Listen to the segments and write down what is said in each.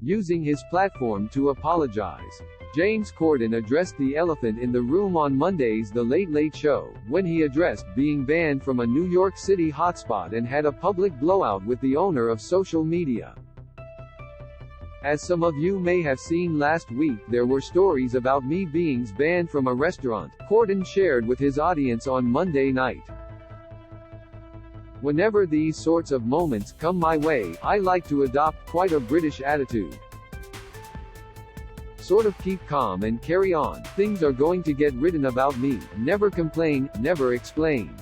using his platform to apologize. James Corden addressed the elephant in the room on Monday's The Late Late Show, when he addressed being banned from a New York City hotspot and had a public blowout with the owner of social media. As some of you may have seen last week, there were stories about me being banned from a restaurant, Corden shared with his audience on Monday night. Whenever these sorts of moments come my way, I like to adopt quite a British attitude. Sort of keep calm and carry on, things are going to get written about me, never complain, never explain.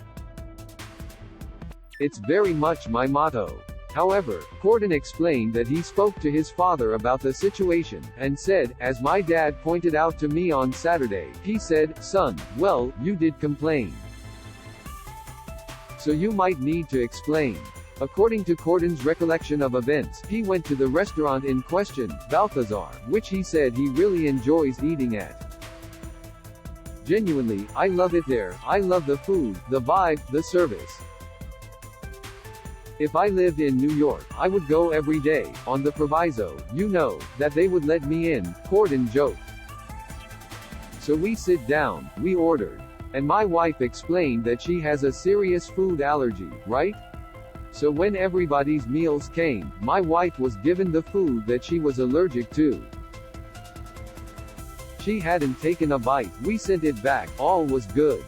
It's very much my motto. However, Corden explained that he spoke to his father about the situation, and said, "As my dad pointed out to me on Saturday, he said, 'Son, well, you did complain. So you might need to explain.'" According to Corden's recollection of events, he went to the restaurant in question, Balthazar, which he said he really enjoys eating at. "Genuinely, I love it there, I love the food, the vibe, the service. If I lived in New York, I would go every day, on the proviso, you know, that they would let me in," Corden joked. "So we sit down, we ordered. And my wife explained that she has a serious food allergy, right? So when everybody's meals came, my wife was given the food that she was allergic to. She hadn't taken a bite, we sent it back, all was good.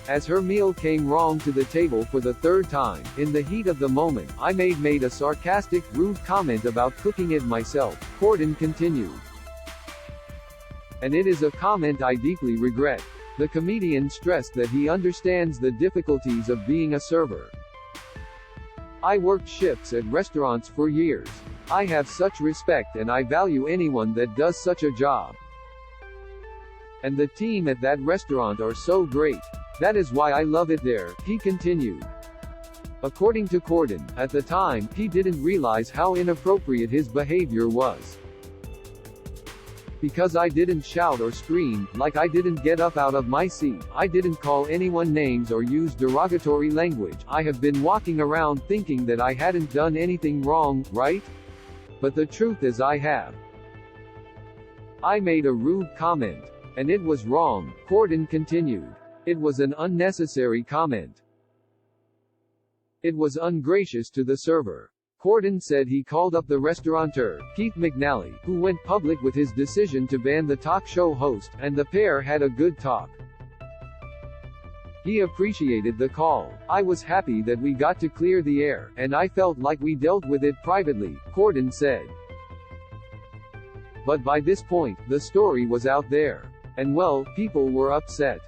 As her meal came wrong to the table for the third time, in the heat of the moment, I made a sarcastic, rude comment about cooking it myself," Corden continued. "And it is a comment I deeply regret." The comedian stressed that he understands the difficulties of being a server. "I worked shifts at restaurants for years. I have such respect and I value anyone that does such a job. And the team at that restaurant are so great. That is why I love it there," he continued. According to Corden, at the time, he didn't realize how inappropriate his behavior was. "Because I didn't shout or scream, like I didn't get up out of my seat, I didn't call anyone names or use derogatory language, I have been walking around thinking that I hadn't done anything wrong, right? But the truth is I have. I made a rude comment. And it was wrong," Corden continued. "It was an unnecessary comment. It was ungracious to the server." Corden said he called up the restaurateur, Keith McNally, who went public with his decision to ban the talk show host, and the pair had a good talk. He appreciated the call. "I was happy that we got to clear the air, and I felt like we dealt with it privately," Corden said. "But by this point, the story was out there. And well, people were upset.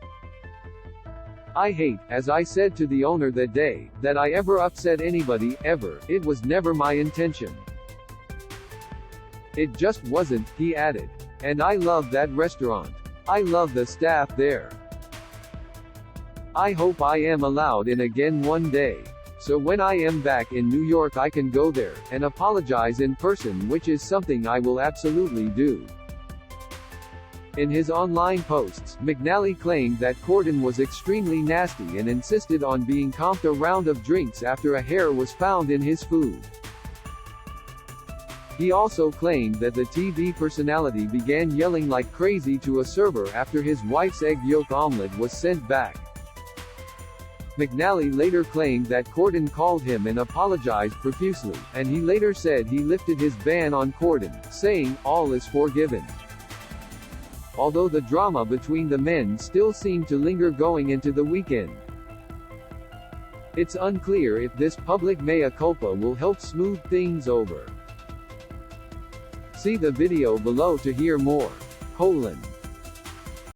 I hate, as I said to the owner that day, that I ever upset anybody, ever. It was never my intention. It just wasn't," he added. "And I love that restaurant. I love the staff there. I hope I am allowed in again one day. So when I am back in New York I can go there, and apologize in person, which is something I will absolutely do." In his online posts, McNally claimed that Corden was extremely nasty and insisted on being comped a round of drinks after a hair was found in his food. He also claimed that the TV personality began yelling like crazy to a server after his wife's egg yolk omelet was sent back. McNally later claimed that Corden called him and apologized profusely, and he later said he lifted his ban on Corden, saying, "All is forgiven." Although the drama between the men still seemed to linger going into the weekend. It's unclear if this public mea culpa will help smooth things over. See the video below to hear more.